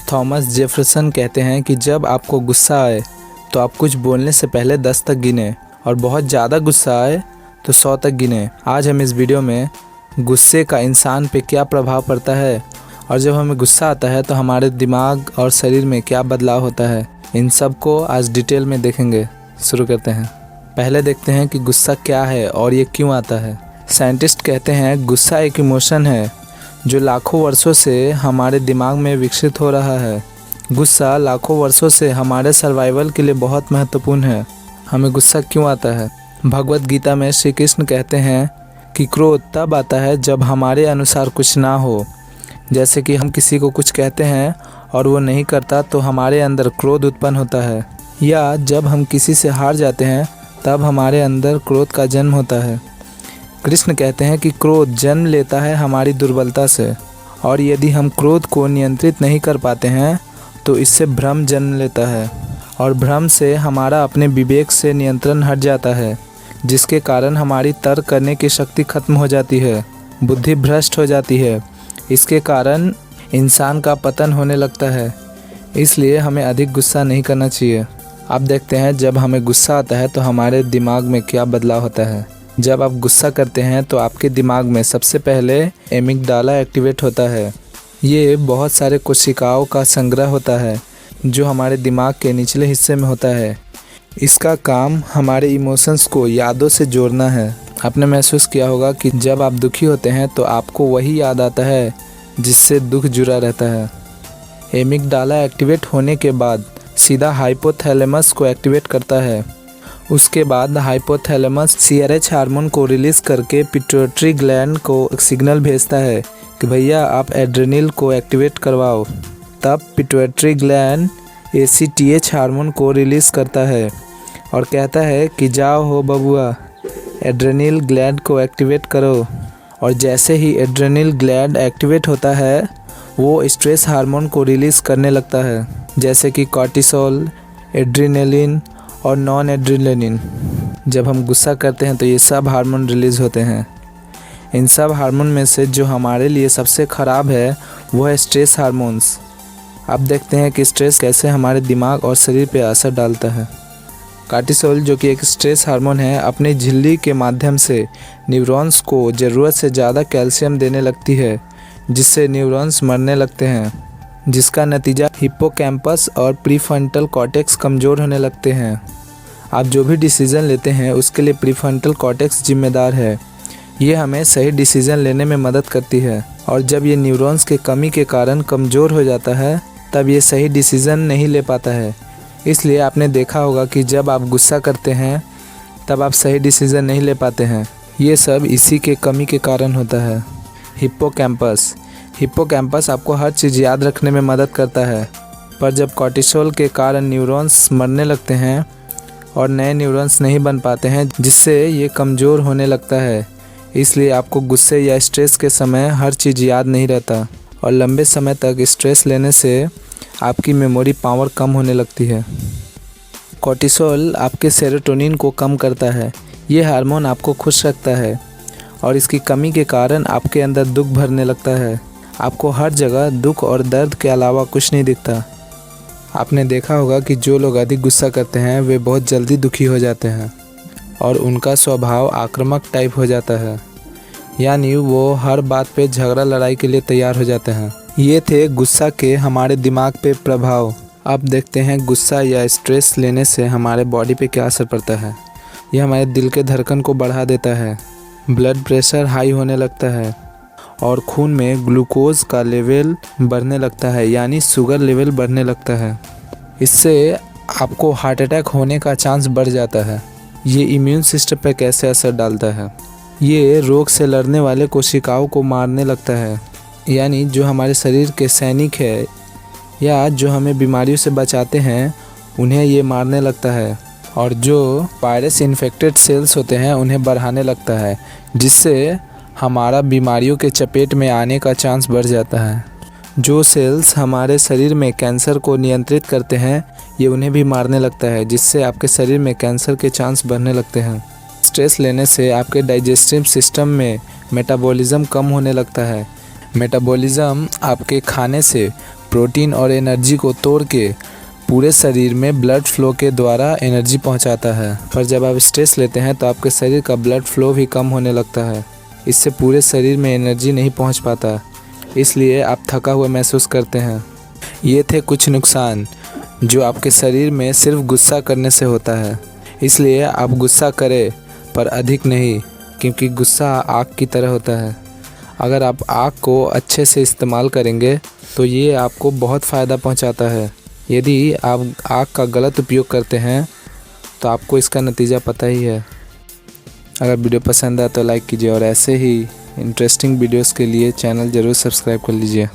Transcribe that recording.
Thomas Jefferson कहते हैं कि जब आपको गुस्सा आए तो आप कुछ बोलने से पहले 10 तक गिने और बहुत ज़्यादा गुस्सा आए तो 100 तक गिने। आज हम इस वीडियो में गुस्से का इंसान पे क्या प्रभाव पड़ता है और जब हमें गुस्सा आता है तो हमारे दिमाग और शरीर में क्या बदलाव होता है, इन सब को आज डिटेल में देखेंगे। शुरू करते हैं। पहले देखते हैं कि गुस्सा क्या है और ये क्यों आता है। साइंटिस्ट कहते हैं गुस्सा एक इमोशन है जो लाखों वर्षों से हमारे दिमाग में विकसित हो रहा है। गुस्सा लाखों वर्षों से हमारे सर्वाइवल के लिए बहुत महत्वपूर्ण है। हमें गुस्सा क्यों आता है? भगवत गीता में श्री कृष्ण कहते हैं कि क्रोध तब आता है जब हमारे अनुसार कुछ ना हो। जैसे कि हम किसी को कुछ कहते हैं और वो नहीं करता तो हमारे अंदर क्रोध उत्पन्न होता है, या जब हम किसी से हार जाते हैं तब हमारे अंदर क्रोध का जन्म होता है। कृष्ण कहते हैं कि क्रोध जन्म लेता है हमारी दुर्बलता से, और यदि हम क्रोध को नियंत्रित नहीं कर पाते हैं तो इससे भ्रम जन्म लेता है, और भ्रम से हमारा अपने विवेक से नियंत्रण हट जाता है, जिसके कारण हमारी तर्क करने की शक्ति खत्म हो जाती है, बुद्धि भ्रष्ट हो जाती है। इसके कारण इंसान का पतन होने लगता है। इसलिए हमें अधिक गुस्सा नहीं करना चाहिए। अब देखते हैं जब हमें गुस्सा आता है तो हमारे दिमाग में क्या बदलाव होता है। जब आप गुस्सा करते हैं तो आपके दिमाग में सबसे पहले एमिगडाला एक्टिवेट होता है। ये बहुत सारे कोशिकाओं का संग्रह होता है जो हमारे दिमाग के निचले हिस्से में होता है। इसका काम हमारे इमोशंस को यादों से जोड़ना है। आपने महसूस किया होगा कि जब आप दुखी होते हैं तो आपको वही याद आता है जिससे दुख जुड़ा रहता है। एमिगडाला एक्टिवेट होने के बाद सीधा हाइपोथैलेमस को एक्टिवेट करता है। उसके बाद हाइपोथैलेमस CRH हार्मोन को रिलीज़ करके पिट्यूटरी ग्लैंड को सिग्नल भेजता है कि भैया आप एड्रेनल को एक्टिवेट करवाओ। तब पिट्यूटरी ग्लैंड ACTH हार्मोन को रिलीज़ करता है और कहता है कि जाओ हो बबुआ, एड्रेनल ग्लैंड को एक्टिवेट करो। और जैसे ही एड्रेनल ग्लैंड एक्टिवेट होता है वो स्ट्रेस हार्मोन को रिलीज़ करने लगता है, जैसे कि कॉर्टिसोल, एड्रेनलिन और नॉन एड्रेनलिन। जब हम गुस्सा करते हैं तो ये सब हार्मोन रिलीज़ होते हैं। इन सब हार्मोन में से जो हमारे लिए सबसे ख़राब है वो है स्ट्रेस हार्मोन्स। अब देखते हैं कि स्ट्रेस कैसे हमारे दिमाग और शरीर पर असर डालता है। कॉर्टिसोल, जो कि एक स्ट्रेस हार्मोन है, अपनी झिल्ली के माध्यम से न्यूरॉन्स को ज़रूरत से ज़्यादा कैल्शियम देने लगती है, जिससे न्यूरॉन्स मरने लगते हैं, जिसका नतीजा हिप्पोकैम्पस और प्रीफ्रंटल कॉर्टेक्स कमज़ोर होने लगते हैं। आप जो भी डिसीज़न लेते हैं उसके लिए प्रीफ्रंटल कॉर्टेक्स जिम्मेदार है। ये हमें सही डिसीज़न लेने में मदद करती है, और जब ये न्यूरॉन्स के कमी के कारण कमज़ोर हो जाता है तब ये सही डिसीज़न नहीं ले पाता है। इसलिए आपने देखा होगा कि जब आप गुस्सा करते हैं तब आप सही डिसीज़न नहीं ले पाते हैं। ये सब इसी के कमी के कारण होता है। हिप्पोकैम्पस आपको हर चीज़ याद रखने में मदद करता है, पर जब कॉर्टिसोल के कारण न्यूरॉन्स मरने लगते हैं और नए न्यूरॉन्स नहीं बन पाते हैं, जिससे ये कमज़ोर होने लगता है। इसलिए आपको गुस्से या स्ट्रेस के समय हर चीज़ याद नहीं रहता, और लंबे समय तक स्ट्रेस लेने से आपकी मेमोरी पावर कम होने लगती है। कॉर्टिसोल आपके सेरोटोनिन को कम करता है। ये हार्मोन आपको खुश रखता है, और इसकी कमी के कारण आपके अंदर दुख भरने लगता है। आपको हर जगह दुख और दर्द के अलावा कुछ नहीं दिखता। आपने देखा होगा कि जो लोग अधिक गुस्सा करते हैं वे बहुत जल्दी दुखी हो जाते हैं, और उनका स्वभाव आक्रामक टाइप हो जाता है, यानी वो हर बात पे झगड़ा लड़ाई के लिए तैयार हो जाते हैं। ये थे गुस्सा के हमारे दिमाग पे प्रभाव। अब देखते हैं गुस्सा या स्ट्रेस लेने से हमारे बॉडी पे क्या असर पड़ता है। यह हमारे दिल के धड़कन को बढ़ा देता है, ब्लड प्रेशर हाई होने लगता है, और खून में ग्लूकोज का लेवल बढ़ने लगता है, यानी शुगर लेवल बढ़ने लगता है। इससे आपको हार्ट अटैक होने का चांस बढ़ जाता है। ये इम्यून सिस्टम पर कैसे असर डालता है? ये रोग से लड़ने वाले कोशिकाओं को मारने लगता है, यानी जो हमारे शरीर के सैनिक है या जो हमें बीमारियों से बचाते हैं उन्हें ये मारने लगता है, और जो वायरस इन्फेक्टेड सेल्स होते हैं उन्हें बढ़ाने लगता है, जिससे हमारा बीमारियों के चपेट में आने का चांस बढ़ जाता है। जो सेल्स हमारे शरीर में कैंसर को नियंत्रित करते हैं ये उन्हें भी मारने लगता है, जिससे आपके शरीर में कैंसर के चांस बढ़ने लगते हैं। स्ट्रेस लेने से आपके डाइजेस्टिव सिस्टम में मेटाबॉलिज्म कम होने लगता है। मेटाबॉलिज्म आपके खाने से प्रोटीन और एनर्जी को तोड़ के पूरे शरीर में ब्लड फ्लो के द्वारा एनर्जी पहुंचाता है। पर जब आप स्ट्रेस लेते हैं तो आपके शरीर का ब्लड फ्लो भी कम होने लगता है। इससे पूरे शरीर में एनर्जी नहीं पहुंच पाता, इसलिए आप थका हुआ महसूस करते हैं। ये थे कुछ नुकसान जो आपके शरीर में सिर्फ गुस्सा करने से होता है। इसलिए आप गुस्सा करें पर अधिक नहीं, क्योंकि गुस्सा आग की तरह होता है। अगर आप आग को अच्छे से इस्तेमाल करेंगे तो ये आपको बहुत फ़ायदा पहुंचाता है। यदि आप आग का गलत उपयोग करते हैं तो आपको इसका नतीजा पता ही है। अगर वीडियो पसंद आए तो लाइक कीजिए और ऐसे ही इंटरेस्टिंग वीडियोस के लिए चैनल ज़रूर सब्सक्राइब कर लीजिए।